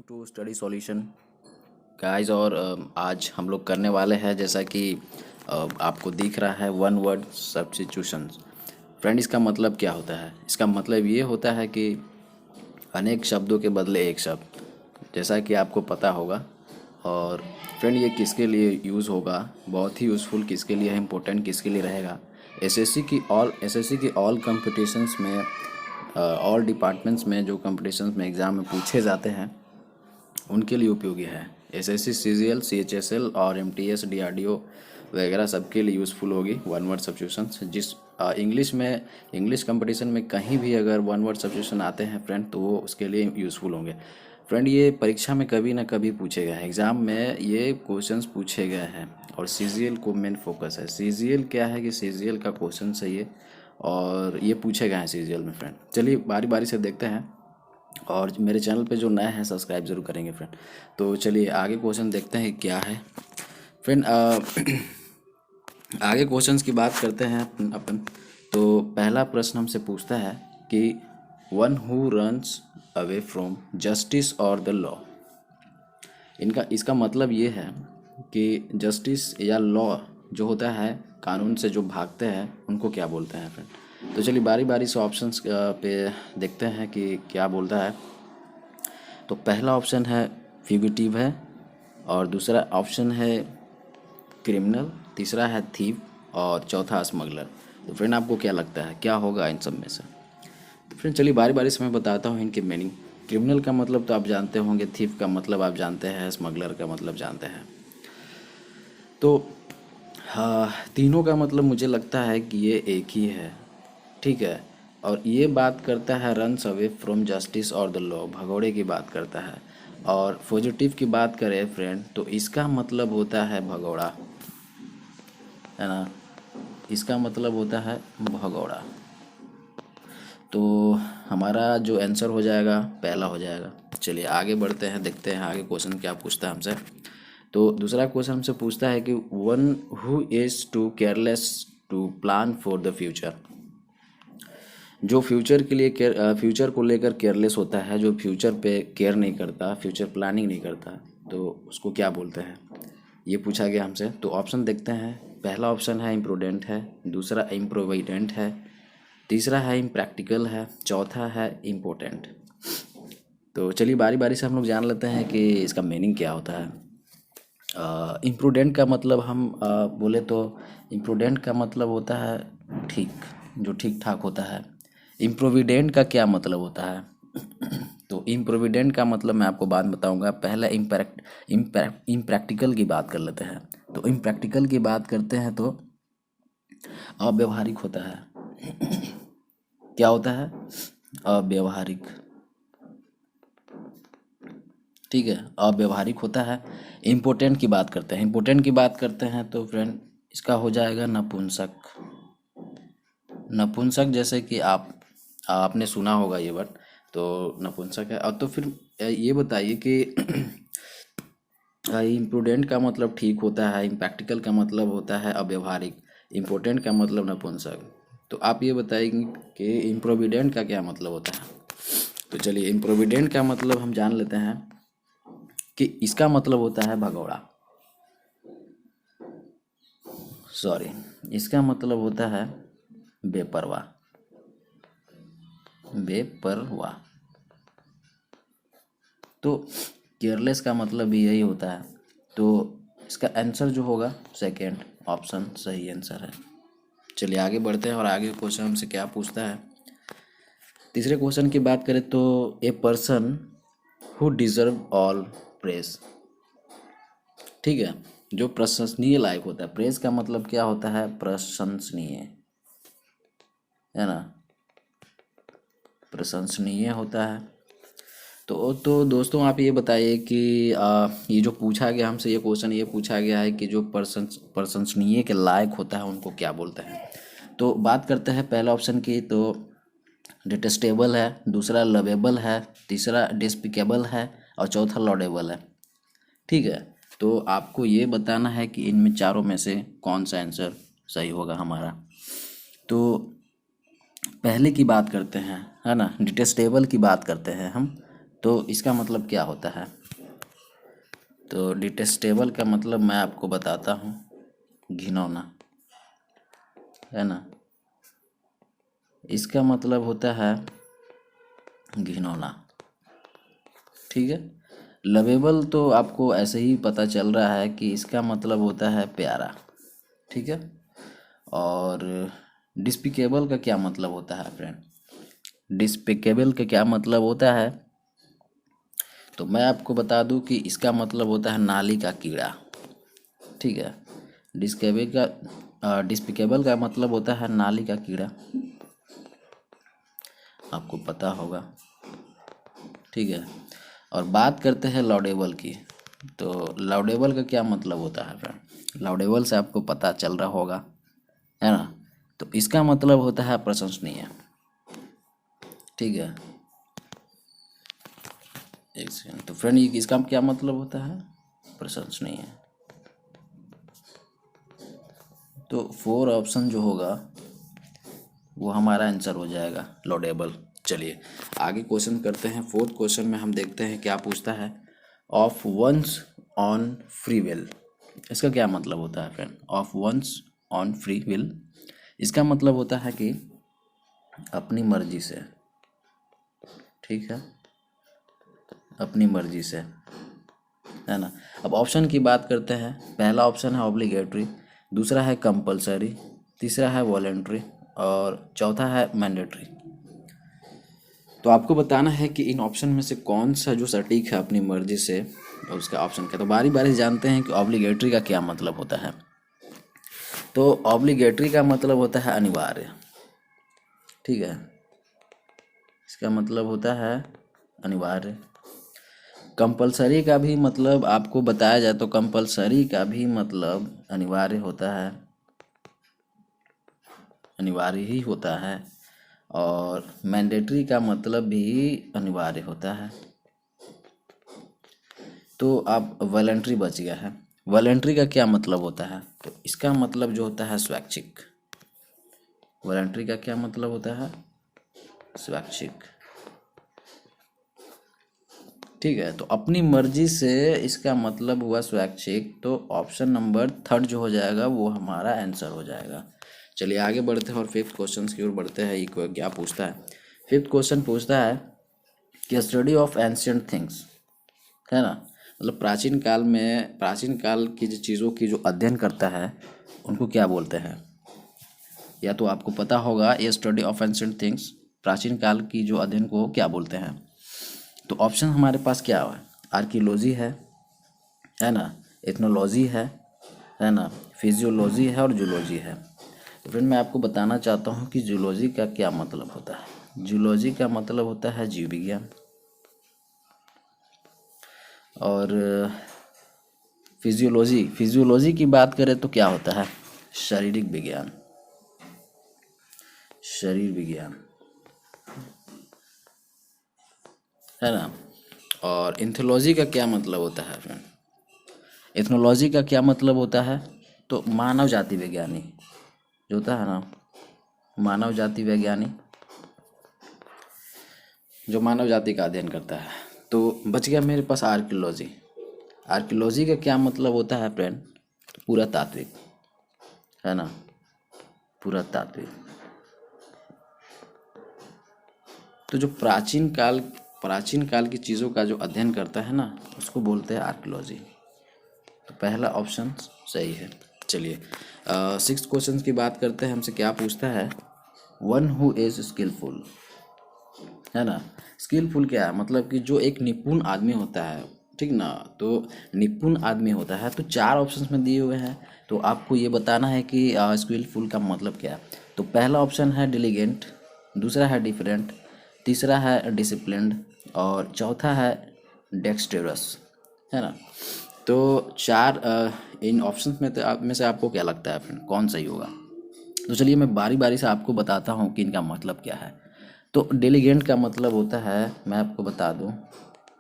To study solution guys. और आज हम लोग करने वाले हैं जैसा कि आपको दिख रहा है वन वर्ड सब्स्टिट्यूशंस। फ्रेंड, इसका मतलब क्या होता है? इसका मतलब ये होता है कि अनेक शब्दों के बदले एक शब्द, जैसा कि आपको पता होगा। और फ्रेंड, ये किसके लिए यूज़ होगा? बहुत ही यूज़फुल किसके लिए है, इम्पोर्टेंट किसके लिए रहेगा? एसएससी की ऑल कंपटीशंस में, ऑल डिपार्टमेंट्स में जो कंपटीशंस में एग्ज़ाम में पूछे जाते हैं उनके लिए उपयोगी है। एसएससी, सीजीएल, सीएचएसएल और एमटीएस, डीआरडीओ वगैरह सबके लिए यूज़फुल होगी one word substitutions. English competition में कहीं भी अगर वन वर्ड सब्स्टिट्यूशन आते हैं फ्रेंड, तो वो उसके लिए यूज़फुल होंगे। फ्रेंड, ये परीक्षा में कभी ना कभी पूछे गए हैं, एग्ज़ाम में ये क्वेश्चंस पूछे गए हैं। और सीजीएल को मेन फोकस है। सीजीएल क्या है कि सीजीएल का क्वेश्चन सही है और ये पूछे गए हैं सीजीएल में फ्रेंड। चलिए बारी बारी से देखते हैं। और मेरे चैनल पे जो नए हैं सब्सक्राइब जरूर करेंगे फ्रेंड। तो चलिए आगे क्वेश्चन देखते हैं क्या है फ्रेंड। आगे क्वेश्चंस की बात करते हैं अपन। तो पहला प्रश्न हमसे पूछता है कि one who runs away from justice और द लॉ। इसका मतलब ये है कि जस्टिस या लॉ जो होता है, कानून से जो भागते हैं, उनको क्या बोलते हैं फ्रेंड। तो चलिए बारी बारी से ऑप्शंस पे देखते हैं कि क्या बोलता है। तो पहला ऑप्शन है फ्यूगिटिव है, और दूसरा ऑप्शन है क्रिमिनल, तीसरा है थीव और चौथा स्मगलर। तो फ्रेंड, आपको क्या लगता है क्या होगा इन सब में से? तो फ्रेंड चलिए बारी बारी से मैं बताता हूँ इनके मीनिंग। क्रिमिनल का मतलब तो आप जानते होंगे, थीव का मतलब आप जानते हैं, स्मगलर का मतलब जानते हैं। तो हाँ, तीनों का मतलब मुझे लगता है कि ये एक ही है, ठीक है। और ये बात करता है रन्स अवे फ्रॉम जस्टिस और द लॉ, भगोड़े की बात करता है। और पॉजिटिव की बात करें फ्रेंड, तो इसका मतलब होता है भगोड़ा, है ना। इसका मतलब होता है भगोड़ा। तो हमारा जो आंसर हो जाएगा पहला हो जाएगा। चलिए आगे बढ़ते हैं, देखते हैं आगे क्वेश्चन क्या पूछता है हमसे। तो दूसरा क्वेश्चन हमसे पूछता है कि one who is too careless to plan for the future. जो फ्यूचर के लिए फ्यूचर को लेकर केयरलेस होता है, जो फ्यूचर पे केयर नहीं करता, फ्यूचर प्लानिंग नहीं करता, तो उसको क्या बोलते हैं, ये पूछा गया हमसे। तो ऑप्शन देखते हैं। पहला ऑप्शन है इम्प्रूडेंट है, दूसरा इम्प्रोविडेंट है, तीसरा है इम्प्रैक्टिकल है, चौथा है इम्पोर्टेंट। तो चलिए बारी बारी से हम लोग जान लेते हैं कि इसका मीनिंग क्या होता है। इम्प्रूडेंट का मतलब हम बोले तो इम्प्रूडेंट का मतलब होता है ठीक, जो ठीक ठाक होता है। इम्प्रोविडेंट का क्या मतलब होता है? तो इम्प्रोविडेंट का मतलब मैं आपको बाद में बताऊंगा। पहले इम्प्रैक्टिकल की बात कर लेते हैं। तो इम्प्रैक्टिकल की बात करते हैं तो अव्यवहारिक होता है। क्या होता है? अव्यवहारिक, ठीक है, अव्यवहारिक होता है। इम्पोर्टेंट की बात करते हैं। इम्पोर्टेंट की बात करते हैं तो फ्रेंड इसका हो जाएगा नपुंसक। नपुंसक जैसे कि आपने सुना होगा ये वर्ड, तो नपुंसक है। और तो फिर ये बताइए कि इम्प्रूडेंट का मतलब ठीक होता है, इम्प्रैक्टिकल का मतलब होता है अव्यवहारिक, इम्पोर्टेंट का मतलब नपुंसक। तो आप ये बताएंगे कि इम्प्रोविडेंट का क्या मतलब होता है। तो चलिए इम्प्रोविडेंट का मतलब हम जान लेते हैं कि इसका मतलब होता है भगोड़ा। सॉरी, इसका मतलब होता है बेपरवाह। बेपरवाह। तो केयरलेस का मतलब भी यही होता है। तो इसका आंसर जो होगा सेकंड ऑप्शन सही आंसर है। चलिए आगे बढ़ते हैं और आगे क्वेश्चन हमसे क्या पूछता है। तीसरे क्वेश्चन की बात करें तो a person who deserve all praise, ठीक है, जो प्रशंसनीय लायक होता है। प्रेज का मतलब क्या होता है? प्रशंसनीय, है ना, प्रशंसनीय होता है। तो दोस्तों आप ये बताइए कि ये जो पूछा गया हमसे, ये क्वेश्चन ये पूछा गया है कि जो प्रशंसनीय के लायक होता है उनको क्या बोलते हैं। तो बात करते हैं पहला ऑप्शन की। तो डिटेस्टेबल है, दूसरा लवेबल है, तीसरा डिस्पिकेबल है और चौथा लॉडेबल है, ठीक है। तो आपको ये बताना है कि इनमें चारों में से कौन सा आंसर सही होगा हमारा। तो पहले की बात करते हैं, है ना, डिटेस्टेबल की बात करते हैं हम। तो इसका मतलब क्या होता है? तो डिटेस्टेबल का मतलब मैं आपको बताता हूँ, घिनौना, है ना। इसका मतलब होता है घिनौना, ठीक है। लवेबल तो आपको ऐसे ही पता चल रहा है कि इसका मतलब होता है प्यारा, ठीक है। और डिस्पिकेबल का क्या मतलब होता है फ्रेंड? डिस्पिकेबल का क्या मतलब होता है, तो मैं आपको बता दूं कि इसका मतलब होता है नाली का कीड़ा, ठीक है। डिस्पिकेबल का मतलब होता है नाली का कीड़ा, आपको पता होगा, ठीक है। और बात करते हैं लॉडेबल की। तो लॉडेबल का क्या मतलब होता है फ्रेंड? लॉडेबल से आपको पता चल रहा होगा, है ना। तो इसका मतलब होता है प्रशंसनीय, ठीक है। एक सेकंड। तो फ्रेंड ये इसका क्या मतलब होता है? प्रशंसनीय। तो 4 ऑप्शन जो होगा वो हमारा आंसर हो जाएगा, लॉडेबल। चलिए आगे क्वेश्चन करते हैं। 4th क्वेश्चन में हम देखते हैं क्या पूछता है। Of one's own free will, इसका क्या मतलब होता है friend? Of one's own free will, इसका मतलब होता है कि अपनी मर्जी से, ठीक है, अपनी मर्जी से, है ना। अब ऑप्शन की बात करते हैं। पहला ऑप्शन है ऑब्लिगेटरी, दूसरा है कंपलसरी, तीसरा है वॉलेंट्री और चौथा है मैंडेटरी। तो आपको बताना है कि इन ऑप्शन में से कौन सा जो सटीक है अपनी मर्जी से, और उसका ऑप्शन क्या। तो बारी बारी से जानते हैं कि ऑब्लिगेटरी का क्या मतलब होता है। तो ऑब्लिगेटरी का मतलब होता है अनिवार्य, ठीक है, इसका मतलब होता है अनिवार्य। कंपलसरी का भी मतलब आपको बताया जाए तो कंपलसरी का भी मतलब अनिवार्य होता है, अनिवार्य ही होता है। और मैंडेटरी का मतलब भी अनिवार्य होता है। तो आप वॉलंटरी बच गया है। वॉलंटरी का क्या मतलब होता है? तो इसका मतलब जो होता है स्वैच्छिक। वॉलंटरी का क्या मतलब होता है? स्वैच्छिक, ठीक है। तो अपनी मर्जी से इसका मतलब हुआ स्वैच्छिक। तो ऑप्शन नंबर 3 जो हो जाएगा वो हमारा आंसर हो जाएगा। चलिए आगे बढ़ते हैं और 5th क्वेश्चन की ओर बढ़ते हैं। ये क्या पूछता है? 5th क्वेश्चन पूछता है कि स्टडी ऑफ एंशियंट थिंग्स, है ना, मतलब प्राचीन काल की जो चीज़ों की जो अध्ययन करता है उनको क्या बोलते हैं? या तो आपको पता होगा ये स्टडी ऑफ एंशियंट थिंग्स, प्राचीन काल की जो अध्ययन को क्या बोलते हैं। तो ऑप्शन हमारे पास क्या है? आर्कियोलॉजी है ना, एथनोलॉजी है ना, फिजियोलॉजी है और जूलॉजी है। तो फ्रेंड मैं आपको बताना चाहता हूँ कि जूलॉजी का क्या मतलब होता है। जूलॉजी का मतलब होता है जीव विज्ञान। और फिजियोलॉजी की बात करें तो क्या होता है? शारीरिक विज्ञान, शरीर विज्ञान, है ना। और एथनोलॉजी का क्या मतलब होता है फ्रेंड? एथनोलॉजी का क्या मतलब होता है? तो मानव जाति वैज्ञानी जो होता है ना, मानव जाति वैज्ञानी जो मानव जाति का अध्ययन करता है। तो बच गया मेरे पास आर्कियोलॉजी। आर्कियोलॉजी का क्या मतलब होता है फ्रेंड? पुरातात्विक, है ना, पुरातात्विक। तो जो प्राचीन काल की चीज़ों का जो अध्ययन करता है ना उसको बोलते हैं आर्कियोलॉजी। तो पहला ऑप्शन सही है। चलिए 6th क्वेश्चन की बात करते हैं। हमसे क्या पूछता है? वन हु इज स्किलफुल, है ना। स्किलफुल क्या है? मतलब कि जो एक निपुण आदमी होता है, ठीक ना। तो निपुण आदमी होता है। तो 4 ऑप्शंस में दिए हुए हैं। तो आपको ये बताना है कि स्किलफुल का मतलब क्या है। तो पहला ऑप्शन है डिलीगेंट, दूसरा है डिफरेंट, तीसरा है डिसिप्लिन्ड और चौथा है डेक्सटेरस, है ना। तो 4 इन ऑप्शंस में में से आपको क्या लगता है फ्रेंड कौन सही होगा? तो चलिए मैं बारी बारी से आपको बताता हूँ कि इनका मतलब क्या है। तो डिलीगेंट का मतलब होता है, मैं आपको बता दूं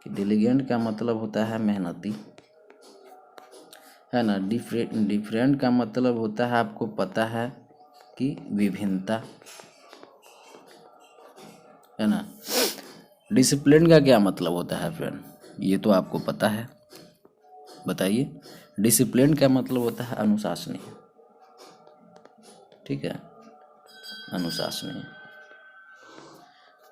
कि डिलीगेंट का मतलब होता है मेहनती, है ना। डिफरेंट का मतलब होता है, आपको पता है कि विभिन्नता, है ना। डिसिप्लिन का क्या मतलब होता है फ्रेंड? ये तो आपको पता है, बताइए। डिसिप्लिन का मतलब होता है अनुशासनीय, ठीक है, अनुशासनीय।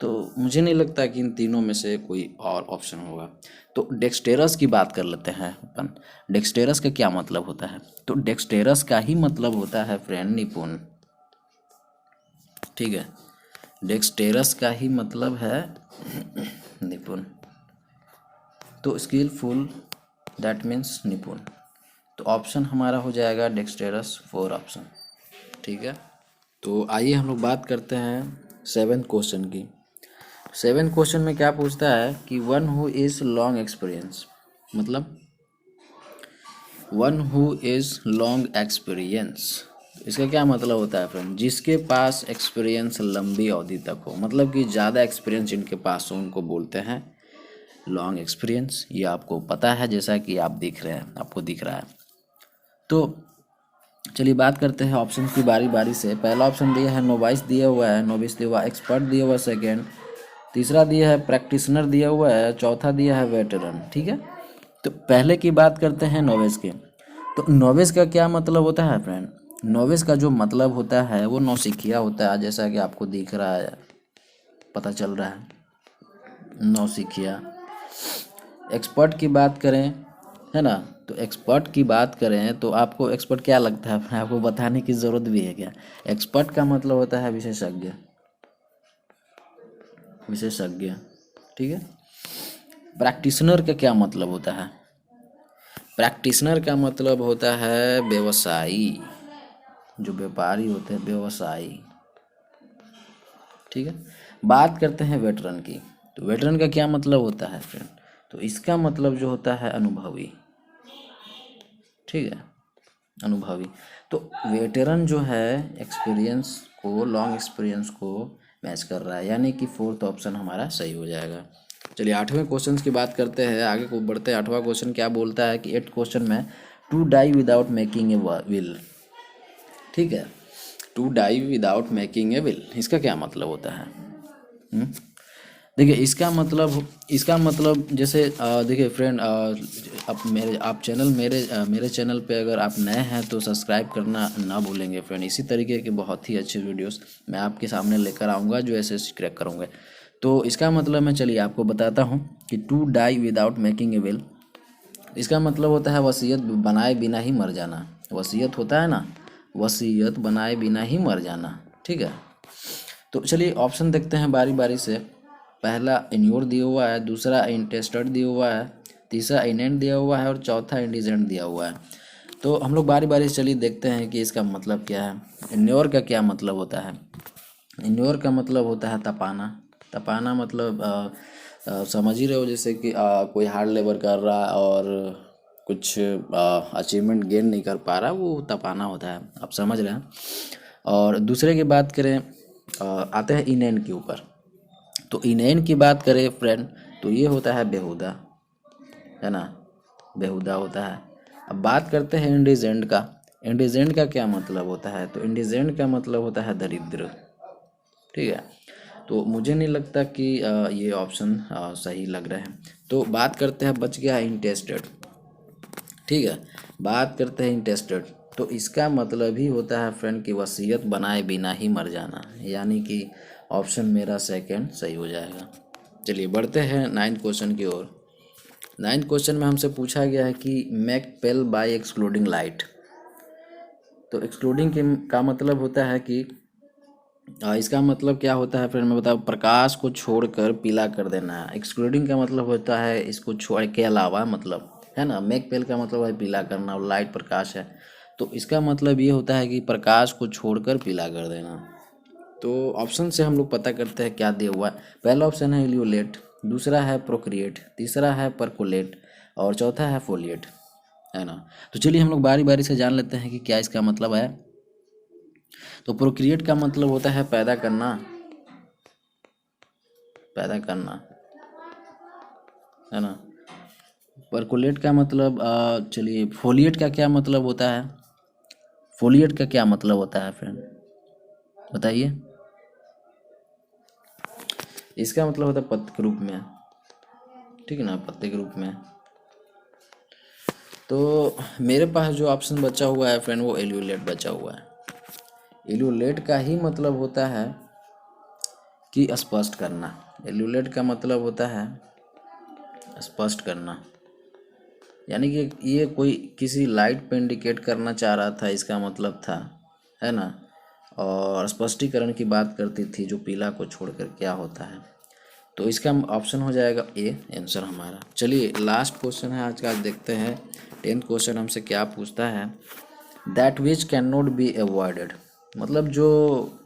तो मुझे नहीं लगता कि इन तीनों में से कोई और ऑप्शन होगा। तो डेक्सटेरस की बात कर लेते हैं अपन। डेक्सटेरस का क्या मतलब होता है? तो डेक्सटेरस का ही मतलब होता है फ्रेंड निपुण, ठीक है। डेक्सटेरस का ही मतलब है निपुण। तो स्किलफुल दैट मीन्स निपुण। तो ऑप्शन हमारा हो जाएगा डेक्सटेरस, 4 ऑप्शन, ठीक है। तो आइए हम लोग बात करते हैं 7th क्वेश्चन की। 7th क्वेश्चन में क्या पूछता है कि one who is long experience, मतलब one who is long experience, इसका क्या मतलब होता है फ्रेंड? जिसके पास एक्सपीरियंस लंबी अवधि तक हो, मतलब कि ज़्यादा एक्सपीरियंस जिनके पास हो उनको बोलते हैं लॉन्ग एक्सपीरियंस। ये आपको पता है, जैसा कि आप दिख रहे हैं, आपको दिख रहा है। तो चलिए बात करते हैं ऑप्शन की बारी बारी से। पहला ऑप्शन दिया है नोवाइस, दिया हुआ है नोविस, दिया हुआ है एक्सपर्ट, दिया हुआ है सेकेंड, तीसरा दिया है प्रैक्टिशनर, दिया हुआ है चौथा, दिया है वेटरन, ठीक है। तो पहले की बात करते हैं नोविस की। तो नोविस का क्या मतलब होता है फ्रेंड? नोविस का जो मतलब होता है वो नौसिखिया होता है, जैसा कि आपको दिख रहा है, पता चल रहा है, नौसिखिया। एक्सपर्ट की बात करें, है ना, तो एक्सपर्ट की बात करें तो आपको एक्सपर्ट क्या लगता है? आपको बताने की ज़रूरत भी है क्या? एक्सपर्ट का मतलब होता है विशेषज्ञ, विशेषज्ञ, ठीक है। प्रैक्टिशनर का क्या मतलब होता है? प्रैक्टिशनर का मतलब होता है व्यवसायी, जो व्यापारी होते हैं, व्यवसायी, ठीक है। बात करते हैं वेटरन की। तो वेटरन का क्या मतलब होता है फ्रेंड? तो इसका मतलब जो होता है अनुभवी, ठीक है, अनुभवी। तो वेटरन जो है एक्सपीरियंस को, लॉन्ग एक्सपीरियंस को मैच कर रहा है, यानी कि 4th ऑप्शन हमारा सही हो जाएगा। चलिए 8वें क्वेश्चन की बात करते हैं, आगे को बढ़ते हैं। 8वां क्वेश्चन क्या बोलता है कि 8th क्वेश्चन में to die without making a will, ठीक है। To die without making a will, इसका क्या मतलब होता है? देखिए इसका मतलब जैसे देखिए फ्रेंड, आप चैनल मेरे चैनल पे अगर आप नए हैं तो सब्सक्राइब करना ना भूलेंगे फ्रेंड। इसी तरीके के बहुत ही अच्छे वीडियोस मैं आपके सामने लेकर आऊँगा जो ऐसे क्रैक करूँगा। तो इसका मतलब मैं चलिए आपको बताता हूँ कि to die without making a will, इसका मतलब होता है वसीयत बनाए बिना ही मर जाना। वसीयत होता है ना, वसीयत बनाए बिना ही मर जाना, ठीक है। तो चलिए ऑप्शन देखते हैं बारी बारी से। पहला इन्योर दिया हुआ है, दूसरा इंटेस्टेड दिया हुआ है, तीसरा इनेंट दिया हुआ है और चौथा इंडिजेंट दिया हुआ है। तो हम लोग बारी बारी से चलिए देखते हैं कि इसका मतलब क्या है। इन्योर का क्या मतलब होता है? इन्योर का मतलब होता है तपाना। तपाना मतलब समझ ही रहे हो, जैसे कि कोई हार्ड लेबर कर रहा है और कुछ अचीवमेंट गेन नहीं कर पा रहा, वो तपाना होता है, आप समझ रहे हैं। और दूसरे की बात करें, आते हैं इनेंट के ऊपर। तो इनेंट की बात करें फ्रेंड, तो ये होता है बेहुदा, है ना, बेहुदा होता है। अब बात करते हैं इंडिजेंट का। इंडिजेंट का क्या मतलब होता है? तो इंडिजेंट का मतलब होता है दरिद्र, ठीक है। तो मुझे नहीं लगता कि ये ऑप्शन सही लग रहे हैं। तो बात करते हैं, बच गया इंटेस्टेड, ठीक है। बात करते हैं इंटेस्टेड, तो इसका मतलब ही होता है फ्रेंड की वसीयत बनाए बिना ही मर जाना, यानी कि ऑप्शन मेरा सेकंड सही हो जाएगा। चलिए बढ़ते हैं 9th क्वेश्चन की ओर। 9th क्वेश्चन में हमसे पूछा गया है कि मेक पेल बाय एक्सक्लूडिंग लाइट। तो एक्सक्लूडिंग का मतलब होता है कि इसका मतलब क्या होता है फ्रेंड, मैं बताऊँ, प्रकाश को छोड़कर पीला कर देना है। एक्सक्लूडिंग का मतलब होता है इसको छोड़ के अलावा, मतलब, है ना। मेक पेल का मतलब है पीला करना और लाइट प्रकाश है, तो इसका मतलब ये होता है कि प्रकाश को छोड़कर पीला कर देना। तो ऑप्शन से हम लोग पता करते हैं क्या दिया हुआ है। पहला ऑप्शन है इल्यूलेट, दूसरा है प्रोक्रिएट, तीसरा है परकोलेट और चौथा है फोलिएट, है ना। तो चलिए हम लोग बारी बारी से जान लेते हैं कि क्या इसका मतलब है। तो प्रोक्रिएट का मतलब होता है पैदा करना, पैदा करना, है ना। परकोलेट का मतलब चलिए फोलिएट का क्या मतलब होता है? फोलिएट का क्या मतलब होता है फ्रेंड, बताइए। इसका मतलब होता है पत्ते के रूप में, ठीक है ना, पत्ते के रूप में। तो मेरे पास जो ऑप्शन बचा हुआ है फ्रेंड वो एल्यूलेट बचा हुआ है। एल्यूलेट का ही मतलब होता है कि स्पष्ट करना। एल्यूलेट का मतलब होता है स्पष्ट करना, यानी कि ये कोई किसी लाइट पे इंडिकेट करना चाह रहा था, इसका मतलब था, है ना। और स्पष्टीकरण की बात करती थी जो पीला को छोड़कर क्या होता है। तो इसका ऑप्शन हो जाएगा ए आंसर हमारा। चलिए लास्ट क्वेश्चन है आज का, देखते हैं 10th क्वेश्चन हमसे क्या पूछता है। That which can not be avoided, मतलब जो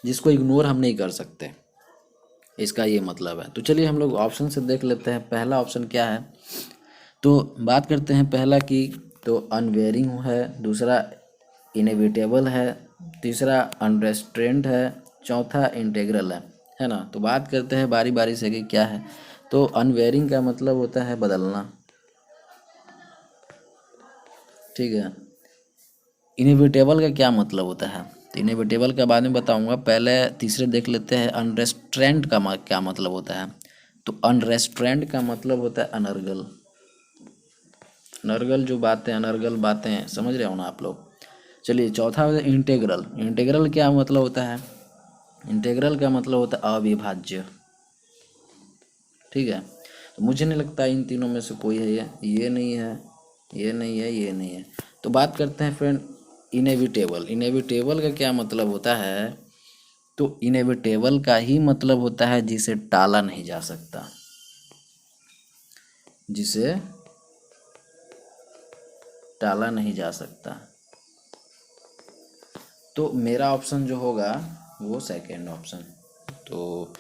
जिसको इग्नोर हम नहीं कर सकते, इसका ये मतलब है। तो चलिए हम लोग ऑप्शन से देख लेते हैं पहला ऑप्शन क्या है। तो बात करते हैं पहला की, तो अनवेयरिंग है, दूसरा इनएविटेबल है, तीसरा अनरेस्ट्रेंट है, चौथा इंटेग्रल है ना। तो बात करते हैं बारी बारी से कि क्या है। तो अनवेयरिंग का मतलब होता है बदलना, ठीक है। इनएविटेबल का क्या मतलब होता है, तो इनएविटेबल का बाद में बताऊंगा, पहले तीसरे देख लेते हैं अनरेस्ट्रेंट का क्या मतलब होता है। तो अनरेस्ट्रेंट का मतलब होता है अनर्गल। अनर्गल जो बातें, अनर्गल बातें, समझ रहे हो ना आप लोग। चलिए चौथा होता है इंटेग्रल। इंटेग्रल क्या मतलब होता है, इंटेग्रल का मतलब होता है अविभाज्य, ठीक है। तो मुझे नहीं लगता इन तीनों में से कोई है, ये नहीं है, ये नहीं है, ये नहीं है। तो बात करते हैं फ्रेंड इनएविटेबल। इनएविटेबल का क्या मतलब होता है, तो इनएविटेबल का ही मतलब होता है जिसे टाला नहीं जा सकता, जिसे टाला नहीं जा सकता। तो मेरा ऑप्शन जो होगा वो सेकेंड ऑप्शन। तो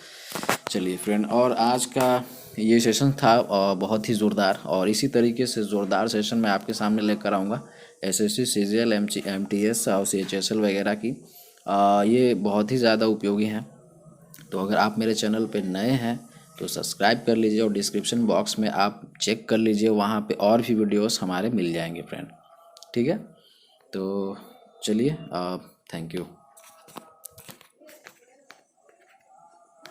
चलिए फ्रेंड, और आज का ये सेशन था बहुत ही ज़ोरदार, और इसी तरीके से ज़ोरदार सेशन मैं आपके सामने लेकर आऊँगा एसएससी सीजीएल एमटीएस और सीएचएसएल वगैरह की। ये बहुत ही ज़्यादा उपयोगी हैं। तो अगर आप मेरे चैनल पे नए हैं तो सब्सक्राइब कर लीजिए, और डिस्क्रिप्शन बॉक्स में आप चेक कर लीजिए, वहाँ पे और भी वीडियोस हमारे मिल जाएंगे फ्रेंड, ठीक है। तो चलिए थैंक यू।